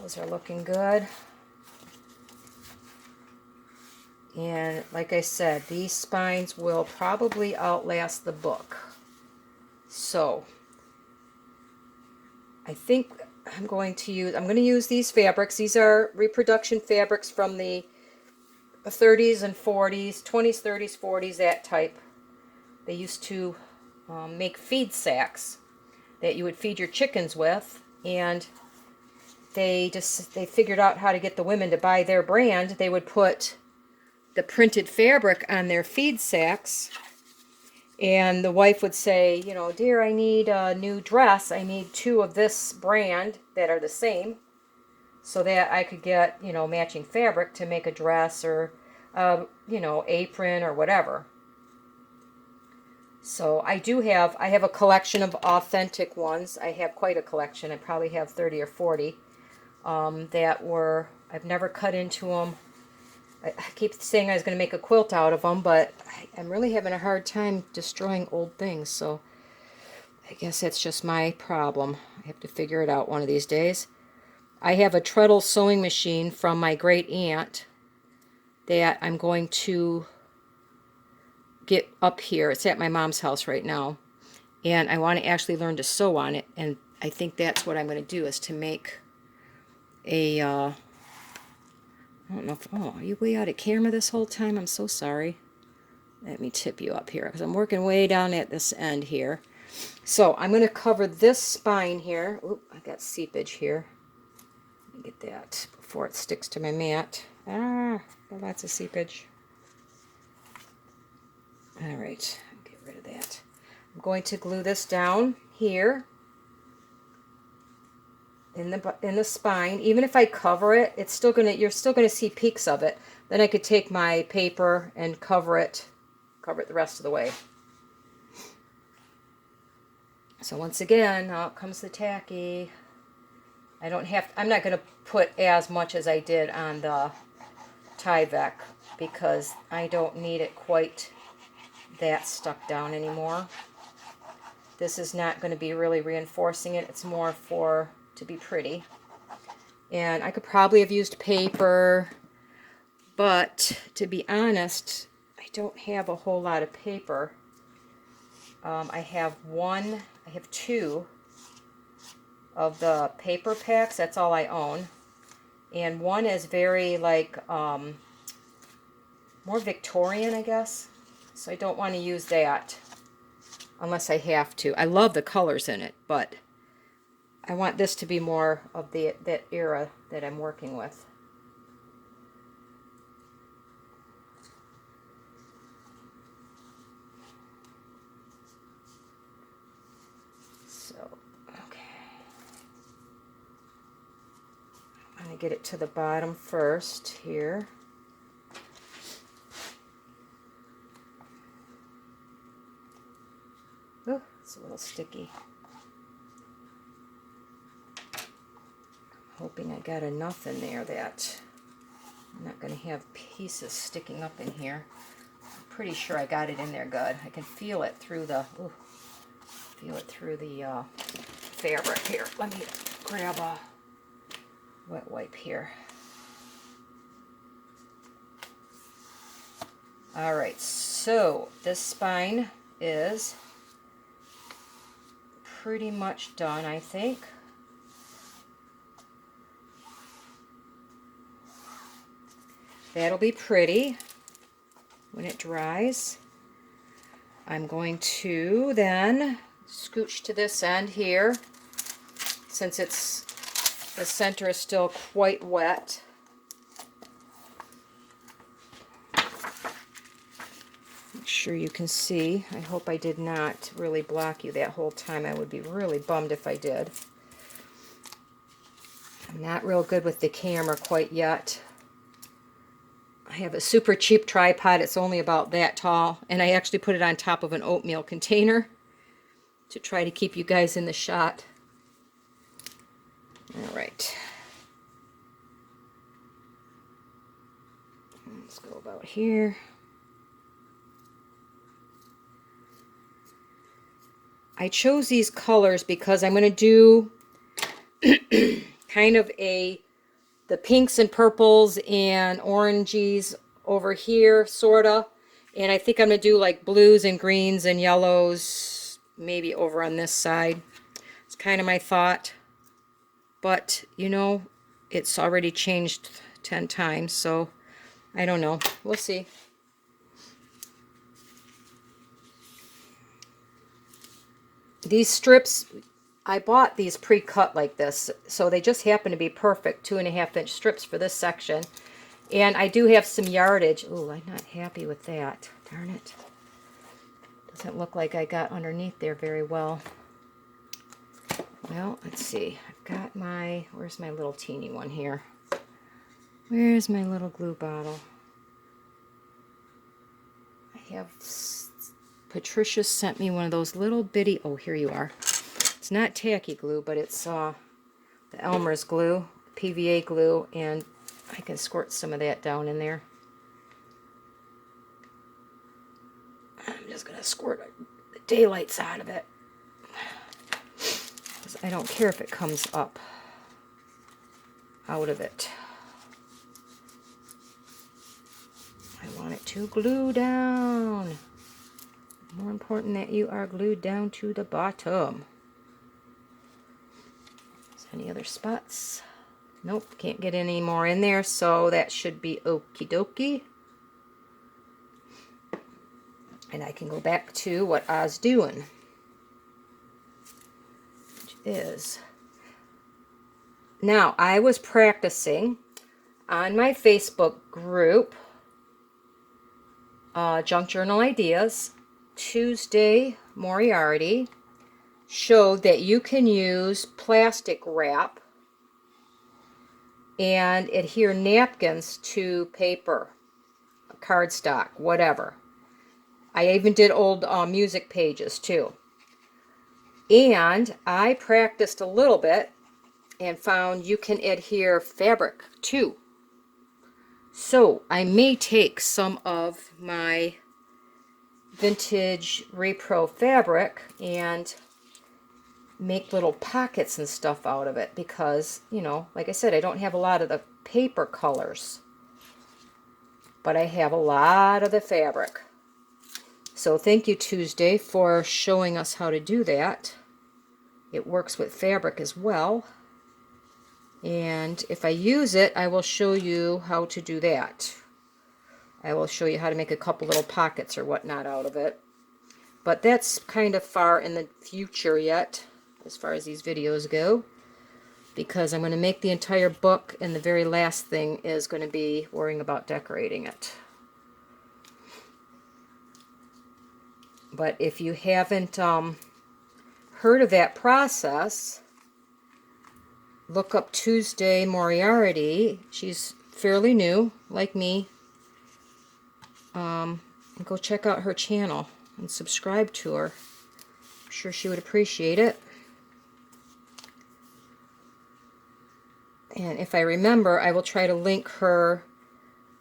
Those are looking good. And like I said, these spines will probably outlast the book. So I think I'm going to use these fabrics. These are reproduction fabrics from the 30s and 40s, 20s, 30s, 40s, that type. They used to make feed sacks that you would feed your chickens with, and they figured out how to get the women to buy their brand. They would put the printed fabric on their feed sacks, and the wife would say, you know, dear, I need a new dress. I need 2 of this brand that are the same, so that I could get, you know, matching fabric to make a dress or, you know, apron or whatever. So I have a collection of authentic ones. I have quite a collection. I probably have 30 or 40 I've never cut into them. I keep saying I was going to make a quilt out of them, but I'm really having a hard time destroying old things, so I guess that's just my problem. I have to figure it out one of these days. I have a treadle sewing machine from my great aunt that I'm going to get up here. It's at my mom's house right now, and I want to actually learn to sew on it, and I think that's what I'm going to do, is to make a I don't know if, oh, are you way out of camera this whole time? I'm so sorry. Let me tip you up here because I'm working way down at this end here. So I'm going to cover this spine here. Oop, I got seepage here. Let me get that before it sticks to my mat. Ah, got lots of seepage. All right, get rid of that. I'm going to glue this down here in the spine. Even if I cover it, it's still gonna you're still gonna see peaks of it. Then I could take my paper and cover it the rest of the way. So once again, out comes the tacky. I'm not gonna put as much as I did on the Tyvek because I don't need it quite that stuck down anymore. This is not going to be really reinforcing it. It's more to be pretty. And I could probably have used paper, but to be honest, I don't have a whole lot of paper. I have 2 of the paper packs. That's all I own. And one is very like more Victorian, I guess. So I don't want to use that unless I have to. I love the colors in it, but I want this to be more of that era that I'm working with. So, okay. I'm going to get it to the bottom first here. Oh, it's a little sticky. Hoping I got enough in there that I'm not going to have pieces sticking up in here. I'm pretty sure I got it in there good. I can feel it through the fabric here. Let me grab a wet wipe here. All right, so this spine is pretty much done, I think. That'll be pretty when it dries. I'm going to then scooch to this end here, since the center is still quite wet. Make sure you can see. I hope I did not really block you that whole time. I would be really bummed if I did. I'm not real good with the camera quite yet. I have a super cheap tripod. It's only about that tall, and I actually put it on top of an oatmeal container to try to keep you guys in the shot. All right. Let's go about here. I chose these colors because I'm going to do kind of a the pinks and purples and oranges over here, sorta. And I think I'm going to do like blues and greens and yellows, maybe over on this side. It's kind of my thought. But, you know, it's already changed 10 times, so I don't know. We'll see. These strips, I bought these pre-cut like this, so they just happen to be perfect 2.5-inch strips for this section. And I do have some yardage. Ooh, I'm not happy with that. Darn it. Doesn't look like I got underneath there very well. Well, let's see. I've got my, where's my little teeny one here? Where's my little glue bottle? I have, Patricia sent me one of those little bitty, oh, here you are. It's not tacky glue, but it's the Elmer's glue, PVA glue, and I can squirt some of that down in there. I'm just going to squirt the daylights out of it. Because I don't care if it comes up out of it. I want it to glue down. More important that you are glued down to the bottom. Is there any other spots? Nope, can't get any more in there, so that should be okie dokie. And I can go back to what I was doing, which is, now I was practicing on my Facebook group, Junk Journal Ideas. Tuesday Moriarty showed that you can use plastic wrap and adhere napkins to paper, cardstock, whatever. I even did old music pages too. And I practiced a little bit and found you can adhere fabric too. So I may take some of my vintage Repro fabric and make little pockets and stuff out of it because, you know, like I said, I don't have a lot of the paper colors, but I have a lot of the fabric. So thank you, Tuesday, for showing us how to do that. It works with fabric as well. And if I use it, I will show you how to do that. I will show you how to make a couple little pockets or whatnot out of it. But that's kind of far in the future yet, as far as these videos go, because I'm going to make the entire book, and the very last thing is going to be worrying about decorating it. But if you haven't heard of that process, look up Tuesday Moriarty. She's fairly new, like me. And go check out her channel and subscribe to her. I'm sure she would appreciate it. And if I remember, I will try to link her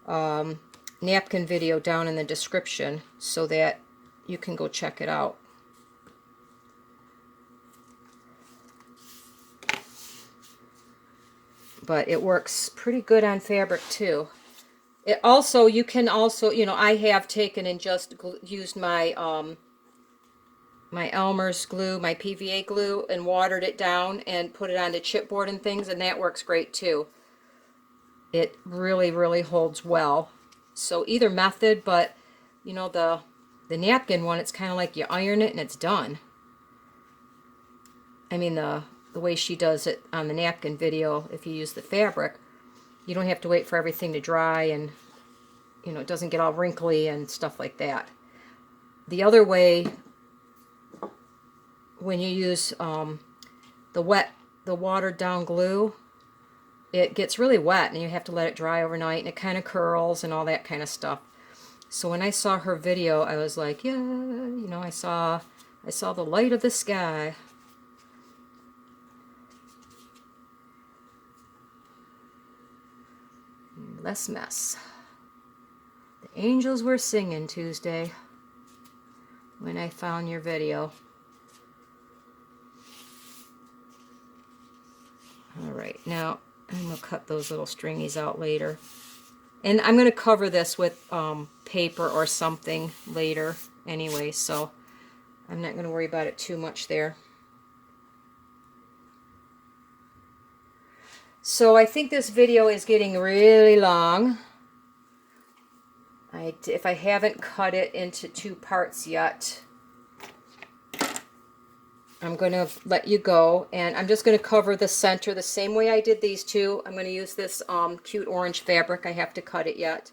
napkin video down in the description so that you can go check it out. But it works pretty good on fabric too. It also, you can also, you know, I have taken and just used my my Elmer's glue, my PVA glue, and watered it down and put it onto chipboard and things, and that works great too. It really, really holds well. So either method, but you know, the napkin one, it's kind of like you iron it and it's done. I mean, the way she does it on the napkin video, if you use the fabric, you don't have to wait for everything to dry, and you know, it doesn't get all wrinkly and stuff like that. The other way, when you use the watered down glue, it gets really wet and you have to let it dry overnight, and it kind of curls and all that kind of stuff. So when I saw her video, I was like, yeah, you know, I saw the light of the sky. Less mess. The angels were singing Tuesday when I found your video. Alright, now I'm going to cut those little stringies out later. And I'm going to cover this with paper or something later anyway, so I'm not going to worry about it too much there. So I think this video is getting really long. If I haven't cut it into 2 parts yet, I'm going to let you go, and I'm just going to cover the center the same way I did these two. I'm going to use this cute orange fabric. I have to cut it yet.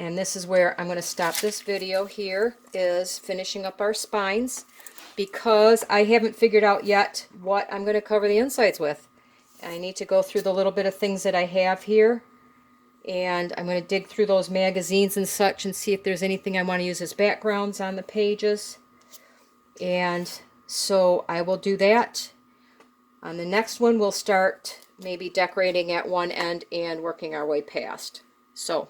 And this is where I'm going to stop this video here, is finishing up our spines, because I haven't figured out yet what I'm going to cover the insides with. I need to go through the little bit of things that I have here, and I'm going to dig through those magazines and such and see if there's anything I want to use as backgrounds on the pages. And so I will do that. On the next one, we'll start maybe decorating at one end and working our way past. So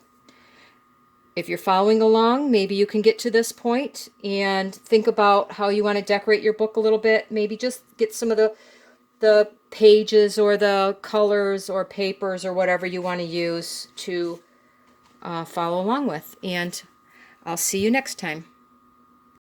if you're following along, maybe you can get to this point and think about how you want to decorate your book a little bit. Maybe just get some of the pages or the colors or papers or whatever you want to use to follow along with. And I'll see you next time.